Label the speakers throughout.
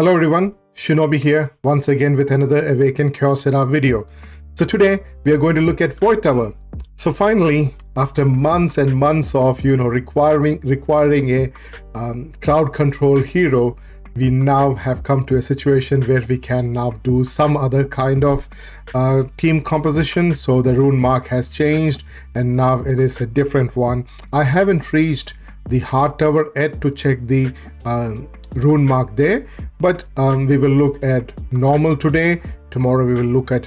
Speaker 1: Hello everyone, Shinobi here once again with another Awaken Kyocera video. So today we are going to look at Void Tower. So finally, after months and months of requiring a crowd control hero, we now have come to a situation where we can now do some other kind of team composition. So the rune mark has changed and now it is a different one. I haven't reached the hard tower yet to check the rune mark there, but we will look at normal today. Tomorrow we will look at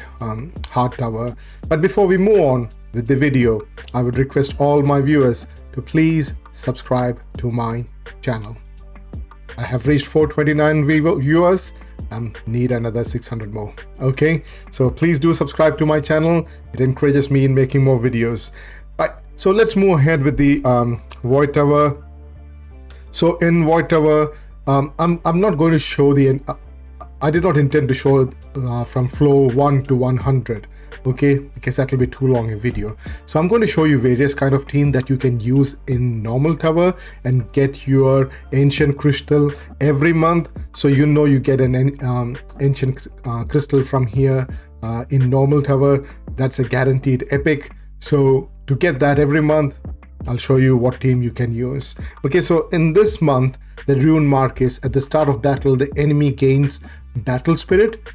Speaker 1: hard tower. But before we move on with the video, I would request all my viewers to please subscribe to my channel. I have reached 429 viewers. Need another 600 more. Okay, so please do subscribe to my channel. It encourages me in making more videos. Right, so let's move ahead with the Void Tower. So in Void Tower, I'm not going to show the I did not intend to show from flow 1 to 100, okay, because that will be too long a video. So I'm going to show you various kind of team that you can use in normal tower and get your ancient crystal every month. So you know you get an ancient crystal from here in normal tower. That's a guaranteed epic. So to get that every month, I'll show you what team you can use. Okay, so in this month, the rune mark is at the start of battle, the enemy gains battle spirit.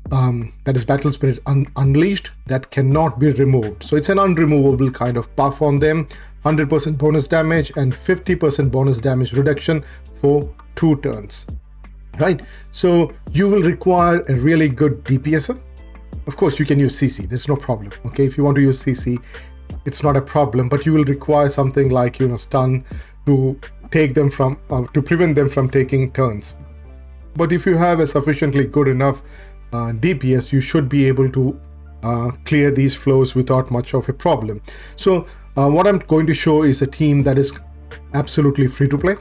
Speaker 1: That is battle spirit unleashed that cannot be removed. So it's an unremovable kind of buff on them. 100% bonus damage and 50% bonus damage reduction for 2 turns. Right? So you will require a really good DPS. Of course, you can use CC. There's no problem. Okay, if you want to use CC, it's not a problem, but you will require something like, stun to take them from, to prevent them from taking turns. But if you have a sufficiently good enough DPS, you should be able to clear these flows without much of a problem. So what I'm going to show is a team that is absolutely free to play.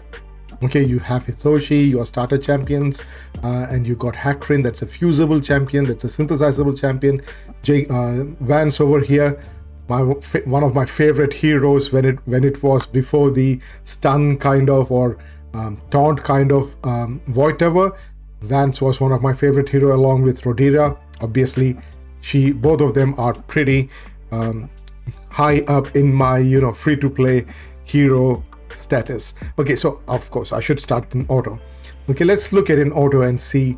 Speaker 1: Okay, you have Hitoshi, your starter champions, and you got Hakrin, that's a fusible champion, that's a synthesizable champion. Vance over here, one of my favorite heroes when it was before the stun kind of or taunt kind of Void Tower. Vance was one of my favorite hero along with Rodira. Obviously, both of them are pretty high up in my free to play hero status. Okay, so of course I should start in auto. Okay, let's look at in auto and see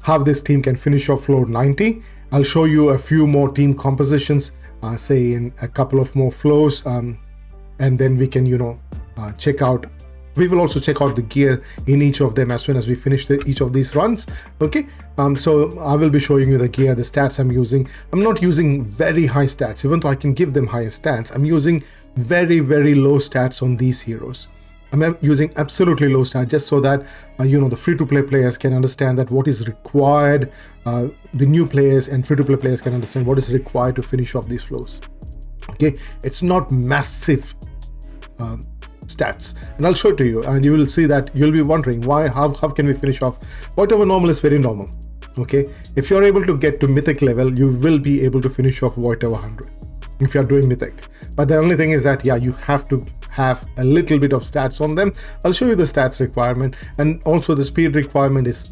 Speaker 1: how this team can finish off floor 90. I'll show you a few more team compositions, say in a couple of more flows, and then we can check out. We will also check out the gear in each of them as soon as we finish each of these runs. Okay, so I will be showing you the gear, the stats I'm using. I'm not using very high stats, even though I can give them higher stats. I'm using very, very low stats on these heroes. I'm using absolutely low stats just so that the free-to-play players can understand that what is required. The new players and free-to-play players can understand what is required to finish off these flows. Okay, it's not massive stats, and I'll show it to you, and you will see that you'll be wondering why. How can we finish off? Whatever normal is very normal. Okay, if you're able to get to mythic level, you will be able to finish off Void Tower 100 if you're doing mythic. But the only thing is that you have to have a little bit of stats on them. I'll show you the stats requirement, and also the speed requirement is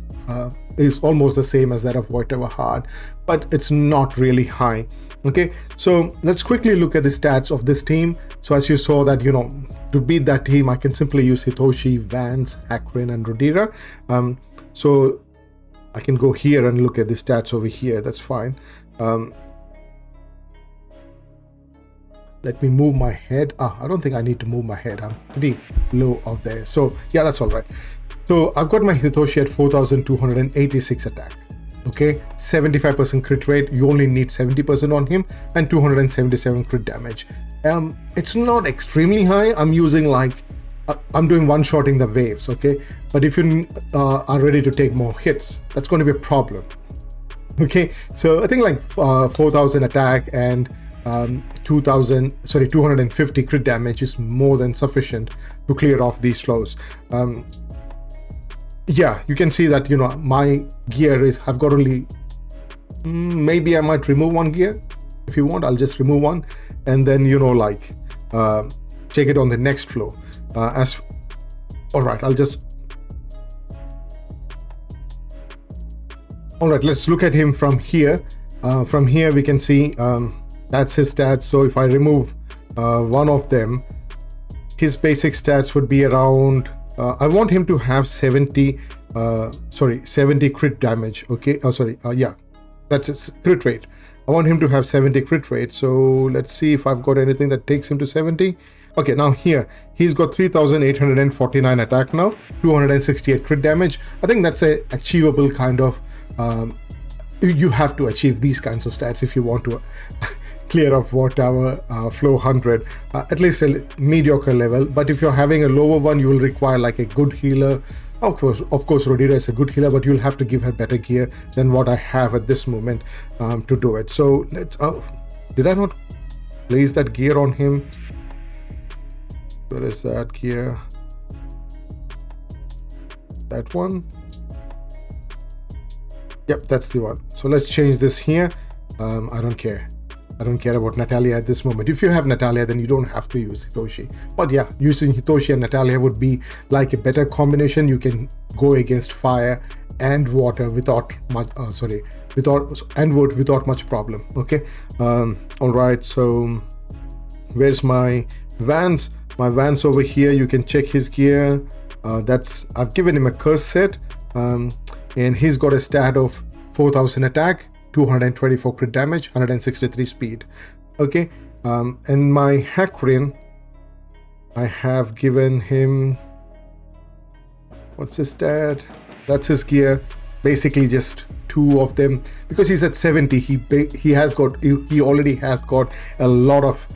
Speaker 1: almost the same as that of Void Tower hard, but it's not really high. Okay, so let's quickly look at the stats of this team. So as you saw that to beat that team, I can simply use Hitoshi, Vance, Hakrin, and Rodira. So I can go here and look at the stats over here. That's fine. Let me move my head. I don't think I need to move my head. I'm pretty low out there. So yeah, that's all right. So I've got my Hitoshi at 4,286 attack. Okay, 75% crit rate. You only need 70% on him, and 277 crit damage. It's not extremely high. I'm using I'm doing one-shotting the waves. Okay, but if you are ready to take more hits, that's going to be a problem. Okay, so I think 4,000 attack and 250 crit damage is more than sufficient to clear off these flows. Yeah, you can see that my gear is, I've got only maybe I might remove one gear. If you want, I'll just remove one and then check it on the next flow. All right, I'll just All right, let's look at him from here. From here we can see that's his stats. So if I remove one of them, his basic stats would be around, I want him to have 70 crit damage. Okay, yeah, that's his crit rate. I want him to have 70 crit rate. So let's see if I've got anything that takes him to 70. Okay, now here he's got 3,849 attack now, 268 crit damage. I think that's a achievable kind of you have to achieve these kinds of stats if you want to clear off Void Tower floor 100, at least a mediocre level. But if you're having a lower one, you will require like a good healer. Of course, Rodira is a good healer, but you'll have to give her better gear than what I have at this moment to do it. So let's, did I not place that gear on him? Where is that gear? That one? Yep, that's the one. So let's change this here. I don't care. I don't care about Natalia at this moment. If you have Natalia, then you don't have to use Hitoshi. But yeah, using Hitoshi and Natalia would be like a better combination. You can go against fire and water without much, and wood without much problem. Okay. All right. So where's my Vance? My Vance over here. You can check his gear. I've given him a curse set, and he's got a stat of 4,000 attack, 224 crit damage, 163 speed. Okay, and my Hakrin, I have given him, what's his stat? That's his gear. Basically just two of them, because he's at 70. He already has got a lot of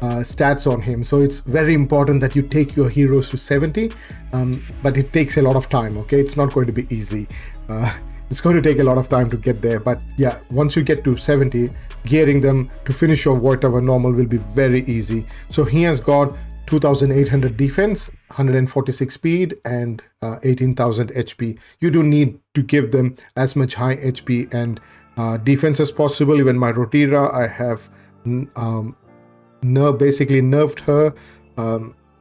Speaker 1: stats on him, so it's very important that you take your heroes to 70, but it takes a lot of time. Okay, it's not going to be easy. It's going to take a lot of time to get there, but yeah, once you get to 70, gearing them to finish your Void Tower normal will be very easy. So he has got 2,800 defense, 146 speed, and 18,000 HP. You do need to give them as much high HP and defense as possible. Even my Rodira, I have basically nerfed her.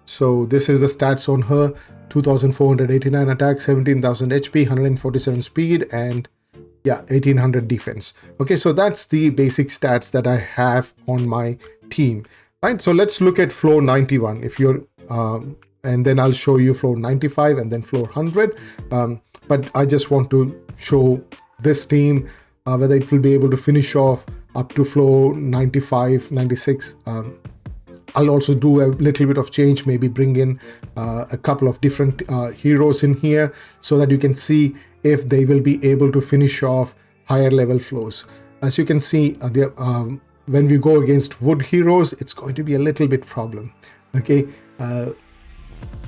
Speaker 1: So this is the stats on her: 2,489 attack, 17,000 HP, 147 speed, and yeah, 1,800 defense. Okay, so that's the basic stats that I have on my team. Right, so let's look at floor 91. If you're and then I'll show you floor 95 and then floor 100. But I just want to show this team whether it will be able to finish off up to floor 95, 96. I'll also do a little bit of change, maybe bring in a couple of different heroes in here so that you can see if they will be able to finish off higher level floors. As you can see, when we go against wood heroes, it's going to be a little bit problem. Okay,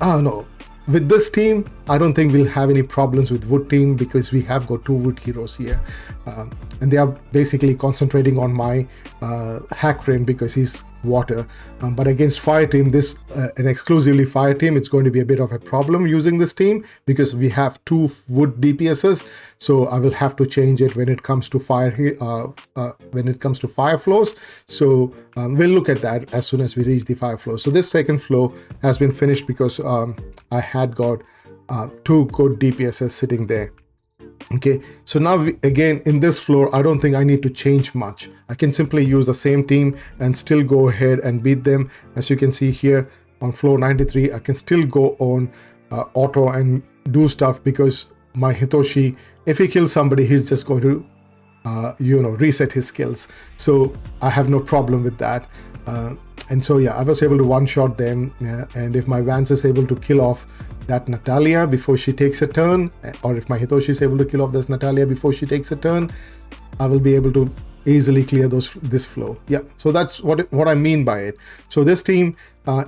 Speaker 1: no, with this team, I don't think we'll have any problems with wood team because we have got two wood heroes here. And they are basically concentrating on my Hakrin because he's water. But against fire team, an exclusively fire team, it's going to be a bit of a problem using this team because we have two wood DPSs. So I will have to change it when it comes to fire floors. So we'll look at that as soon as we reach the fire floor. So this second floor has been finished because I had got two good DPSs sitting there. Okay, so now again in this floor, I don't think I need to change much. I can simply use the same team and still go ahead and beat them. As you can see here on floor 93, I can still go on auto and do stuff because my Hitoshi, if he kills somebody, he's just going to reset his skills. So I have no problem with that. And so yeah, I was able to one-shot them, and if my Vance is able to kill off that Natalia before she takes a turn, or if my Hitoshi is able to kill off this Natalia before she takes a turn, I will be able to easily clear this flow. Yeah, so that's what I mean by it. So this team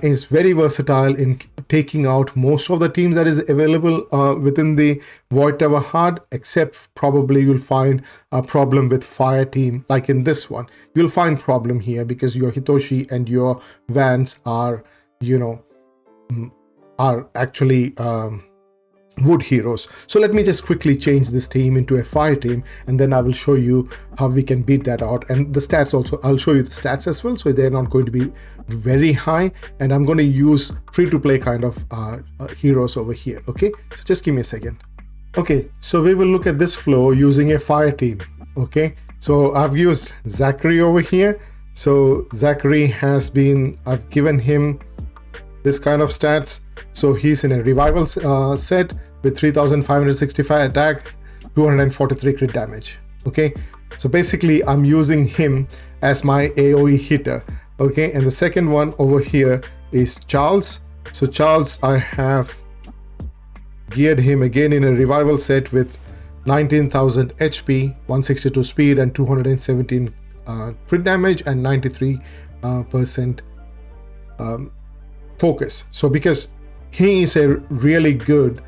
Speaker 1: is very versatile in taking out most of the teams that is available within the Void Tower hard, except probably you'll find a problem with fire team. Like in this one, you'll find problem here because your Hitoshi and your Vance are actually wood heroes. So let me just quickly change this team into a fire team, and then I will show you how we can beat that out. And the stats also, I'll show you the stats as well, so they're not going to be very high, and I'm going to use free to play kind of heroes over here. Okay, so just give me a second. Okay, so we will look at this flow using a fire team. Okay, so I've used Zachary over here. So Zachary has been, I've given him this kind of stats. So he's in a revival set with 3565 attack, 243 crit damage. Okay, so basically I'm using him as my AoE hitter. Okay, and the second one over here is Charles. So Charles, I have geared him again in a revival set with 19,000 HP, 162 speed, and 217 crit damage, and 93% focus. So because he is a really good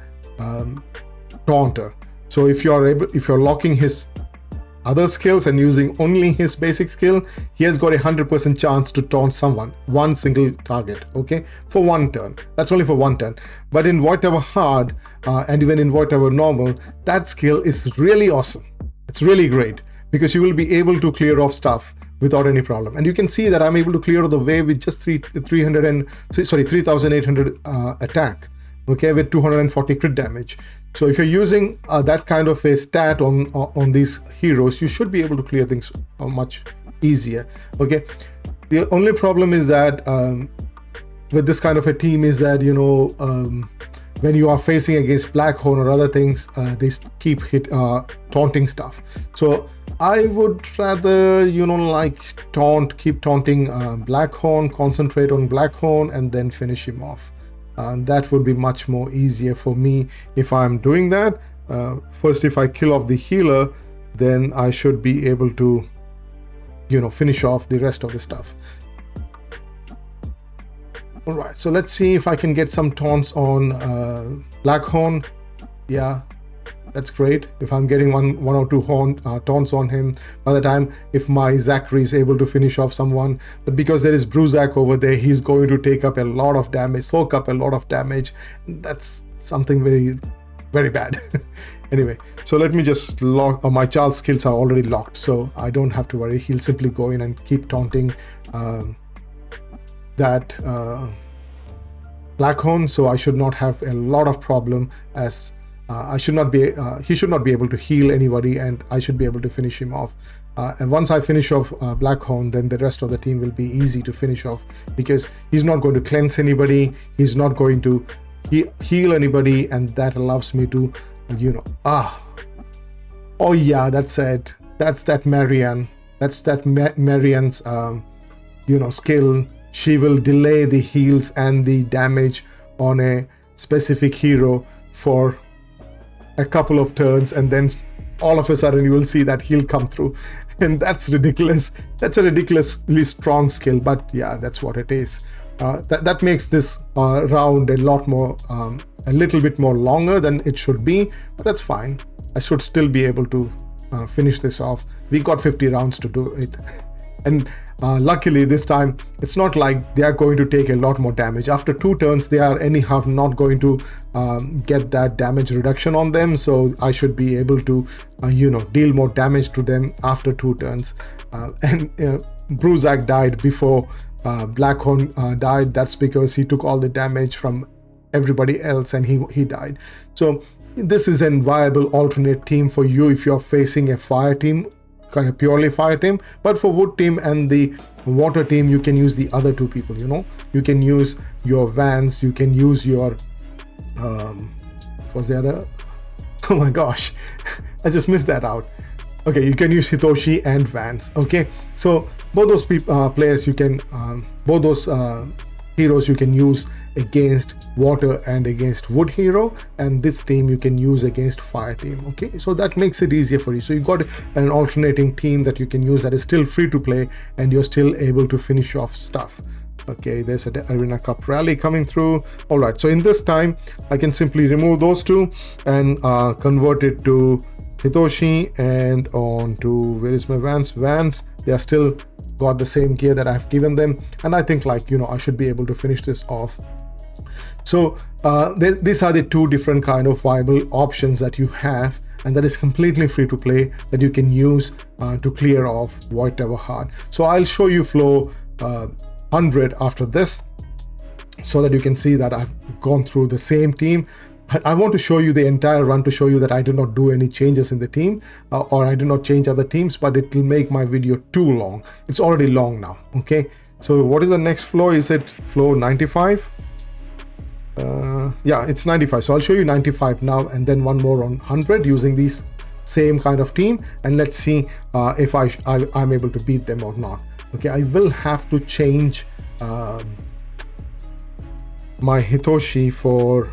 Speaker 1: taunter, so if you're locking his other skills and using only his basic skill, he has got 100% chance to taunt someone, one single target, okay, for one turn. That's only for one turn. But in Void Tower Hard and even in Void Tower Normal, that skill is really awesome. It's really great because you will be able to clear off stuff without any problem. And you can see that I'm able to clear the wave with just 3,800 attack, okay, with 240 crit damage. So if you're using that kind of a stat on these heroes, you should be able to clear things much easier. Okay, the only problem is that with this kind of a team is that, you know, when you are facing against Blackhorn or other things, they keep taunting stuff. So I would rather, you know, like keep taunting Blackhorn, concentrate on Blackhorn, and then finish him off. That would be much more easier for me if I'm doing that. First, if I kill off the healer, then I should be able to, you know, finish off the rest of the stuff. All right, so let's see if I can get some taunts on Blackhorn. Yeah, that's great. If I'm getting one or two taunts on him by the time if my Zachary is able to finish off someone. But because there is Bruzak over there, he's going to take up a lot of damage, soak up a lot of damage. That's something very, very bad. Anyway, so let me just lock. My Charles skills are already locked, so I don't have to worry. He'll simply go in and keep taunting that Blackhorn, so I should not have a lot of problem as he should not be able to heal anybody, and I should be able to finish him off. And once I finish off Blackhorn, then the rest of the team will be easy to finish off because he's not going to cleanse anybody, he's not going to heal anybody, and that allows me to, you know, oh yeah, that's it. That's that Marianne. That's that Marianne's, you know, skill. She will delay the heals and the damage on a specific hero for a couple of turns, and then all of a sudden you will see that he'll come through, and that's ridiculous. That's a ridiculously strong skill, but yeah, that's what it is. That makes this round a little bit more longer than it should be, but that's fine. I should still be able to finish this off. We got 50 rounds to do it. And luckily this time it's not like they are going to take a lot more damage. After 2 turns they are anyhow not going to get that damage reduction on them, so I should be able to you know, deal more damage to them after 2 turns. And Bruzak died before Blackhorn died. That's because he took all the damage from everybody else and he died. So this is a viable alternate team for you if you're facing a fire team, a purely fire team. But for wood team and the water team, you can use the other 2 people. You know, you can use your Vans, you can use your what's the other, oh my gosh, I just missed that out. Okay, you can use Hitoshi and Vans. Okay, so both those players you can both those heroes you can use against water and against wood hero, and this team you can use against fire team. Okay, so that makes it easier for you. So you got an alternating team that you can use that is still free to play, and you're still able to finish off stuff. Okay, there's an Arena Cup rally coming through. All right, so in this time I can simply remove those 2 and convert it to Hitoshi and on to, where is my Vans? They are still got the same gear that I've given them, and I think, like, you know, I should be able to finish this off. So these are the 2 different kind of viable options that you have, and that is completely free to play, that you can use to clear off Void Tower Hard. So I'll show you flow 100 after this, so that you can see that I've gone through the same team. I want to show you the entire run to show you that I did not do any changes in the team or I did not change other teams, but it will make my video too long. It's already long now. Okay, so what is the next flow? Is it flow 95? Yeah, it's 95. So I'll show you 95 now and then one more on 100 using these same kind of team, and let's see if I'm able to beat them or not. Okay, I will have to change my Hitoshi for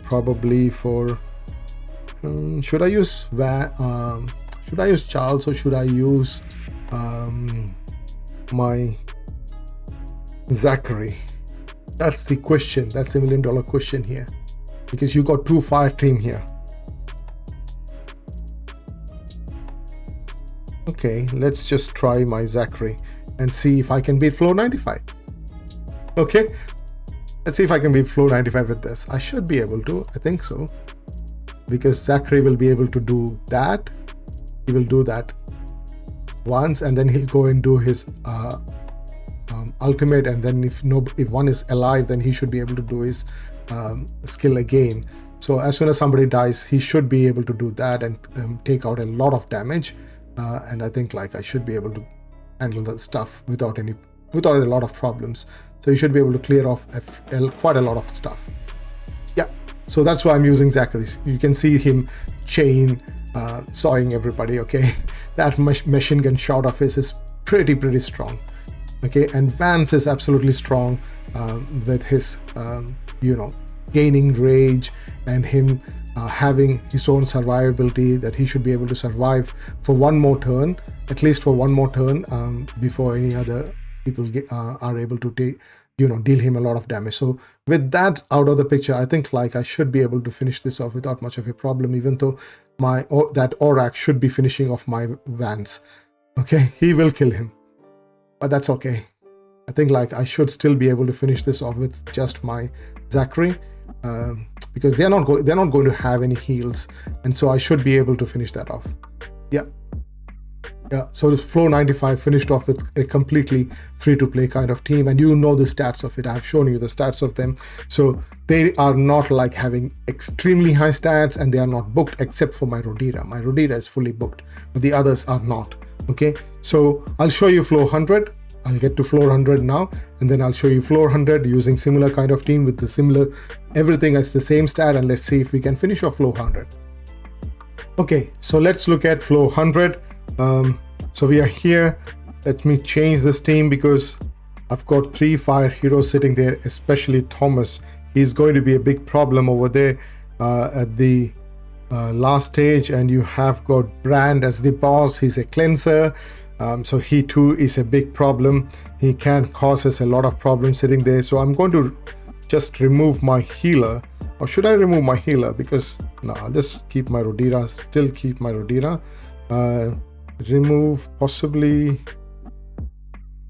Speaker 1: probably for should I use Charles or should I use my Zachary? That's the question. That's the $1 million question here, because you got two fire team here. Okay, let's just try my Zachary and see if I can beat flow 95. Okay, let's see if I can beat flow 95 with this. I should be able to, I think so, because Zachary will be able to do that. He will do that once and then he'll go and do his ultimate, and then if one is alive, then he should be able to do his skill again. So as soon as somebody dies, he should be able to do that and take out a lot of damage, and I think like I should be able to handle the stuff without a lot of problems. So you should be able to clear off quite a lot of stuff. Yeah, so that's why I'm using Zachary. You can see him chain sawing everybody. Okay, that machine gun shot of his is pretty strong. Okay, and Vance is absolutely strong with his gaining rage and him having his own survivability, that he should be able to survive for one more turn, at least for one more turn, before any other people are able to deal him a lot of damage. So with that out of the picture, I think like I should be able to finish this off without much of a problem, even though that Aurak should be finishing off my Vance. Okay, he will kill him, but that's okay. I think like I should still be able to finish this off with just my Zachary, because they're not going to have any heals, and so I should be able to finish that off. Yeah, so the flow 95 finished off with a completely free-to-play kind of team, and you know the stats of it. I've shown you the stats of them. So they are not like having extremely high stats, and they are not booked except for my Rodira. My Rodira is fully booked, but the others are not. Okay, so I'll show you floor 100. I'll get to floor 100 now, and then I'll show you floor 100 using similar kind of team with the similar everything as the same stat, and let's see if we can finish off floor 100. Okay, so let's look at floor 100. So we are here. Let me change this team because I've got 3 fire heroes sitting there, especially Thomas. He's going to be a big problem over there at the last stage, and you have got Brand as the boss. He's a cleanser, so he too is a big problem. He can cause us a lot of problems sitting there. So I'm going to just remove my healer, or should I remove my healer? Because no, I'll just keep my Rodira, still keep my Rodira. Possibly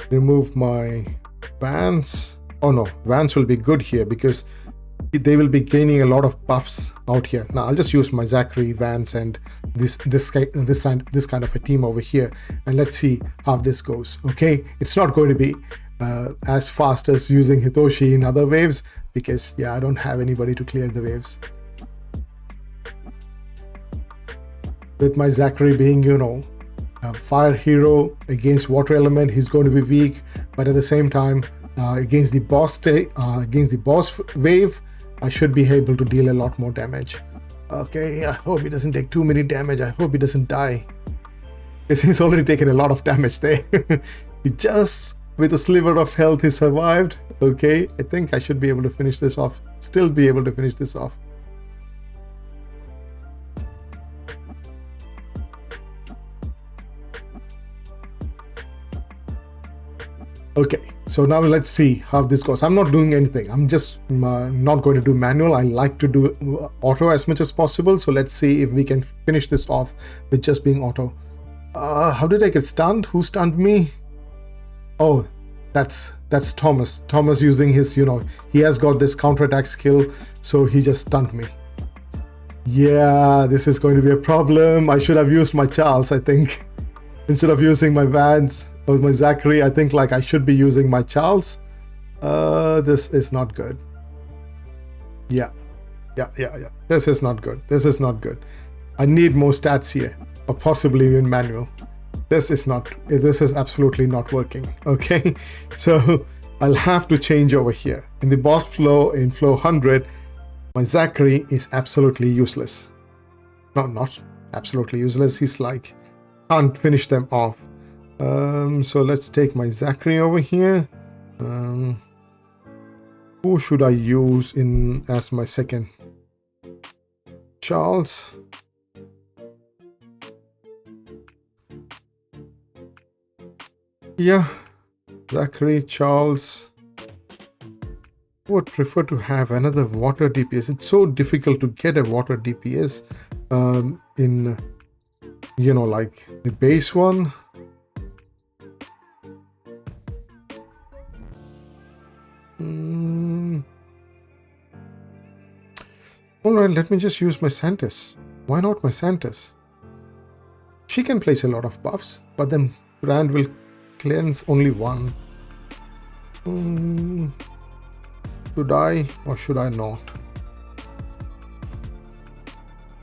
Speaker 1: remove my Vance. Oh no, Vance will be good here because they will be gaining a lot of buffs out here. Now I'll just use my Zachary, Vance, and this kind of a team over here, and let's see how this goes. Okay, it's not going to be as fast as using Hitoshi in other waves, because yeah, I don't have anybody to clear the waves. With my Zachary being, a fire hero against water element, he's going to be weak, but at the same time, against the boss wave, I should be able to deal a lot more damage. Okay, I hope he doesn't take too many damage. I hope he doesn't die, because he's already taken a lot of damage there. He just, with a sliver of health, he survived. Okay, I think I should be able to finish this off. Still be able to finish this off. Okay, so now let's see how this goes. I'm not doing anything. I'm just not going to do manual. I like to do auto as much as possible. So let's see if we can finish this off with just being auto. How did I get stunned? Who stunned me? Oh, that's Thomas. Thomas using his, he has got this counterattack skill, so he just stunned me. Yeah, this is going to be a problem. I should have used my Charles, I think, instead of using my Vance. With my Zachary, I think like I should be using my Charles. This is not good. Yeah, Yeah. This is not good. This is not good. I need more stats here, or possibly even manual. This is absolutely not working. Okay, so I'll have to change over here. In the boss flow, in flow 100, my Zachary is absolutely useless. No, not absolutely useless. He's like, can't finish them off. So let's take my Zachary over here. Who should I use in as my second? Charles. Yeah, Zachary, Charles. I would prefer to have another water DPS. It's so difficult to get a water DPS in, like the base one. Alright, let me just use my Santis. Why not my Santis? She can place a lot of buffs, but then Brand will cleanse only one. Should I or should I not?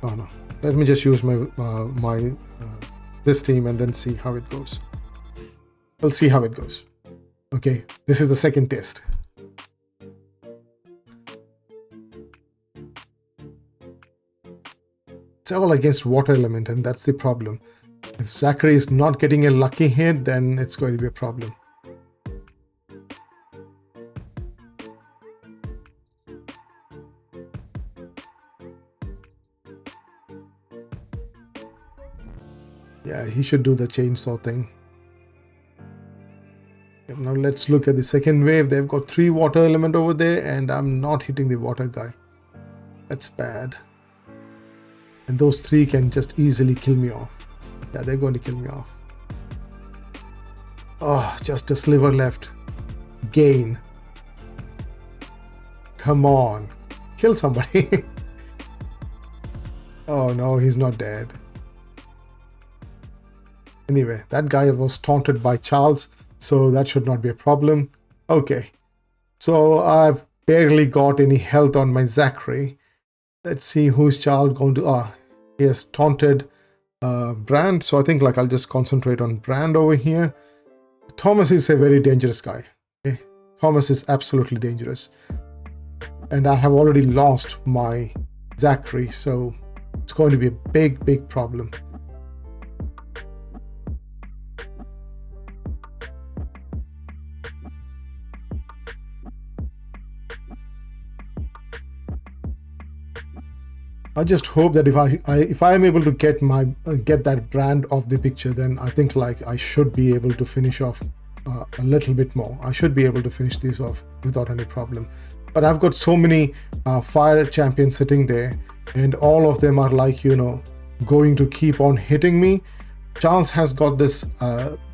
Speaker 1: Oh no. Let me just use my this team and then see how it goes. We'll see how it goes. Okay, this is the second test. It's all against water element, and that's the problem. If Zachary is not getting a lucky hit, then it's going to be a problem. Yeah, he should do the chainsaw thing. Okay, now let's look at the second wave. They've got 3 water element over there, and I'm not hitting the water guy. That's bad. And those 3 can just easily kill me off. Yeah, they're going to kill me off. Oh, just a sliver left. Gain. Come on. Kill somebody. Oh no, he's not dead. Anyway, that guy was taunted by Charles, so that should not be a problem. Okay. So I've barely got any health on my Zachary. Let's see who's Charles going to... he has taunted Brand. So I think I'll just concentrate on Brand over here. Thomas is a very dangerous guy. Okay? Thomas is absolutely dangerous. And I have already lost my Zachary. So it's going to be a big problem. I just hope that if I am able to get that Brand off the picture, then I think I should be able to finish off a little bit more. I should be able to finish these off without any problem. But I've got so many fire champions sitting there, and all of them are going to keep on hitting me. Charles has got this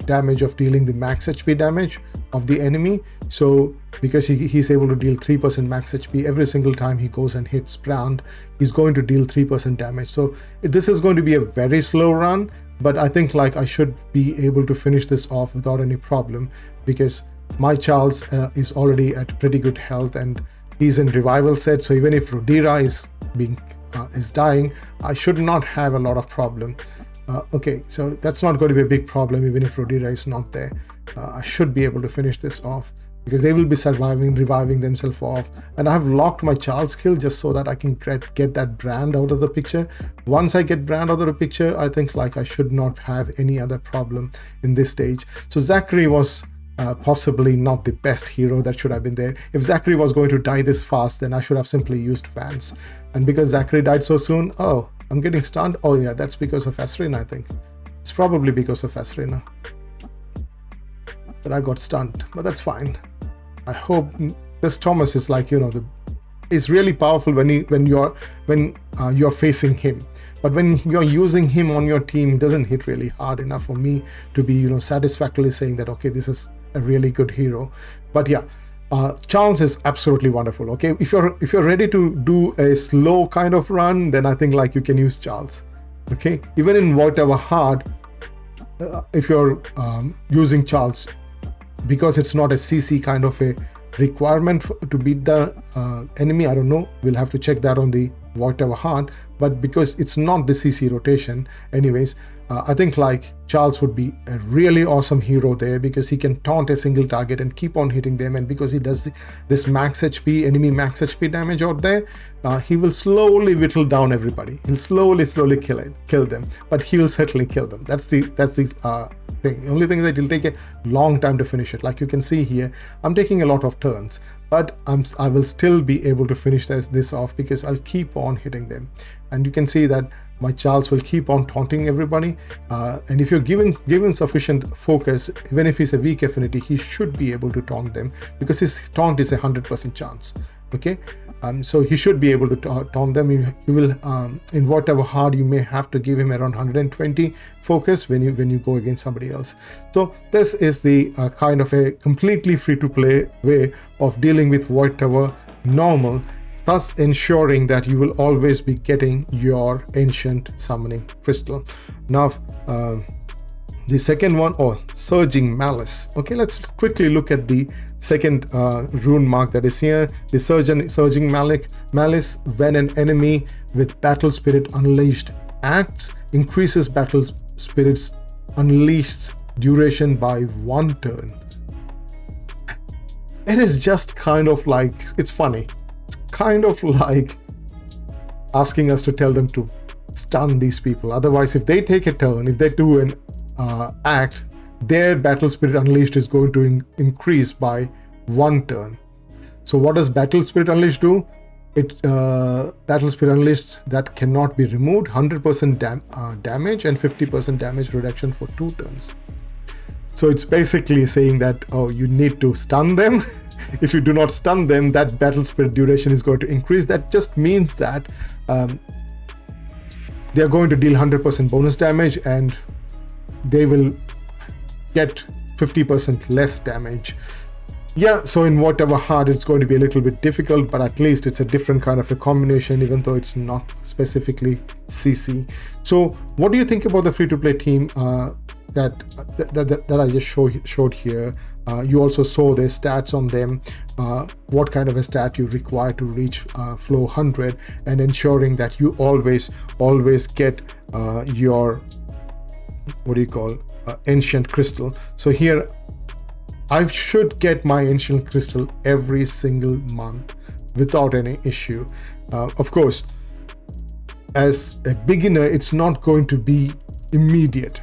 Speaker 1: damage of dealing the max HP damage of the enemy. So because he's able to deal 3% max HP every single time he goes and hits Brand, he's going to deal 3% damage. So this is going to be a very slow run, but I think I should be able to finish this off without any problem, because my Charles is already at pretty good health and he's in revival set. So even if Rodira is dying, I should not have a lot of problem. Okay, so that's not going to be a big problem even if Rodira is not there. I should be able to finish this off because they will be reviving themselves off. And I have locked my Charles skill just so that I can get that Brand out of the picture. Once I get Brand out of the picture, I think I should not have any other problem in this stage. So Zachary was possibly not the best hero that should have been there. If Zachary was going to die this fast, then I should have simply used Vance. And because Zachary died so soon, I'm getting stunned. Oh yeah, that's because of Asrina, I think. It's probably because of Asrina. But I got stunned, but that's fine. I hope this Thomas is is really powerful when you're facing him. But when you're using him on your team, he doesn't hit really hard enough for me to be, satisfactorily saying that, okay, this is a really good hero. But yeah, Charles is absolutely wonderful. Okay, if you're ready to do a slow kind of run, then I think you can use Charles. Okay, even in whatever hard, if you're using Charles, because it's not a CC kind of a requirement to beat the enemy. I don't know, we'll have to check that on the Void Tower Hard, but because it's not the CC rotation anyways, I think like Charles would be a really awesome hero there, because he can taunt a single target and keep on hitting them, and because he does this max HP, enemy max HP damage out there, he will slowly whittle down everybody. He'll slowly kill them, but he will certainly kill them. That's the thing. The only thing is that it'll take a long time to finish it. Like you can see here, I'm taking a lot of turns, but I will still be able to finish this off because I'll keep on hitting them. And you can see that my Charles will keep on taunting everybody, and if you're given sufficient focus, even if he's a weak affinity, he should be able to taunt them, because his taunt is 100% chance. Okay, so he should be able to taunt them. You will in whatever hard, you may have to give him around 120 focus when you go against somebody else. So this is the kind of a completely free-to-play way of dealing with Void Tower normal, thus ensuring that you will always be getting your ancient summoning crystal. Now the second one, Surging Malice. Okay, let's quickly look at the second rune mark that is here. The Surging Malice. When an enemy with Battle Spirit Unleashed acts, increases Battle Spirit's Unleashed duration by 1 turn. It is just kind of like, it's funny. It's kind of like asking us to tell them to stun these people. Otherwise, if they take a turn, if they do an act, their Battle Spirit Unleashed is going to increase by 1 turn. So what does Battle Spirit Unleashed do? It Battle Spirit Unleashed that cannot be removed, 100% damage and 50% damage reduction for 2 turns. So it's basically saying that, oh, you need to stun them. If you do not stun them, that Battle Spirit duration is going to increase. That just means that they are going to deal 100% bonus damage, and they will get 50% less damage. Yeah, so in whatever hard, it's going to be a little bit difficult, but at least it's a different kind of a combination, even though it's not specifically CC. So what do you think about the free-to-play team that I just showed here? You also saw the stats on them, what kind of a stat you require to reach flow 100, and ensuring that you always get your ancient crystal. So here I should get my ancient crystal every single month without any issue. Of course, as a beginner, it's not going to be immediate.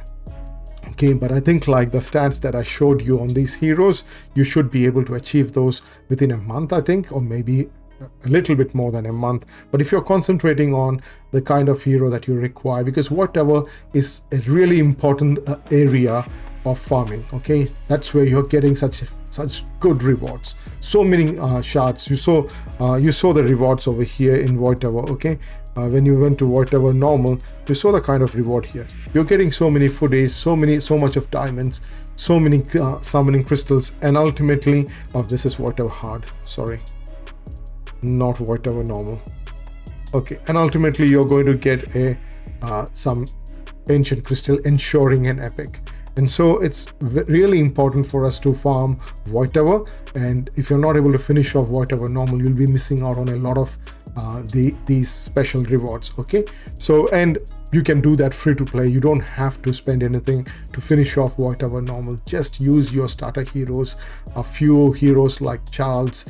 Speaker 1: Okay, but I think like the stats that I showed you on these heroes, you should be able to achieve those within a month, I think, or maybe a little bit more than a month. But if you're concentrating on the kind of hero that you require, because whatever is a really important area of farming, okay, that's where you're getting such good rewards. So many shards. You saw the rewards over here in Void Tower. Okay, when you went to Void Tower normal, you saw the kind of reward here. You're getting so many footage, so much of diamonds, so many summoning crystals, and ultimately, this is Void Tower hard. Sorry, not Void Tower normal. Okay, and ultimately you're going to get some ancient crystal, ensuring an epic. And so it's really important for us to farm Void Tower, and if you're not able to finish off Void Tower normal, you'll be missing out on a lot of these special rewards. Okay, so, and you can do that free to play. You don't have to spend anything to finish off Void Tower normal. Just use your starter heroes, a few heroes like Charles,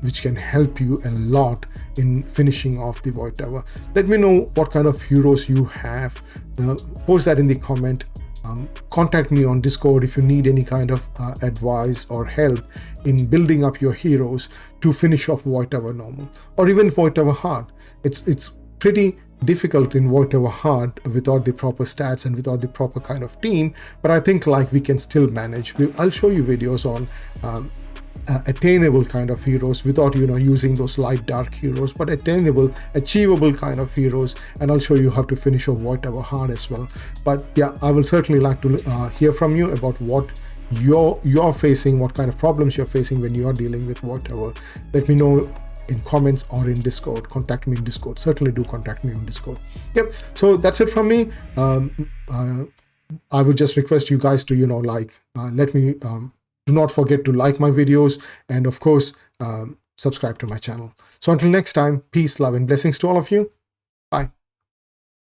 Speaker 1: which can help you a lot in finishing off the Void Tower. Let me know what kind of heroes you have. Post that in the comment. Contact me on Discord if you need any kind of advice or help in building up your heroes to finish off Void Tower normal, or even Void Tower hard. It's pretty difficult in Void Tower hard without the proper stats and without the proper kind of team, but I think like we can still manage. I'll show you videos on attainable kind of heroes without using those light dark heroes, but attainable, achievable kind of heroes, and I'll show you how to finish off Void Tower hard as well. But yeah, I will certainly like to hear from you about what you're facing, what kind of problems you're facing when you are dealing with Void Tower. Let me know in comments or in Discord. Contact me in Discord. Certainly do contact me on Discord. Yep, so that's it from me. I would just request you guys to let me Do not forget to like my videos and of course, subscribe to my channel. So until next time, peace, love, and blessings to all of you.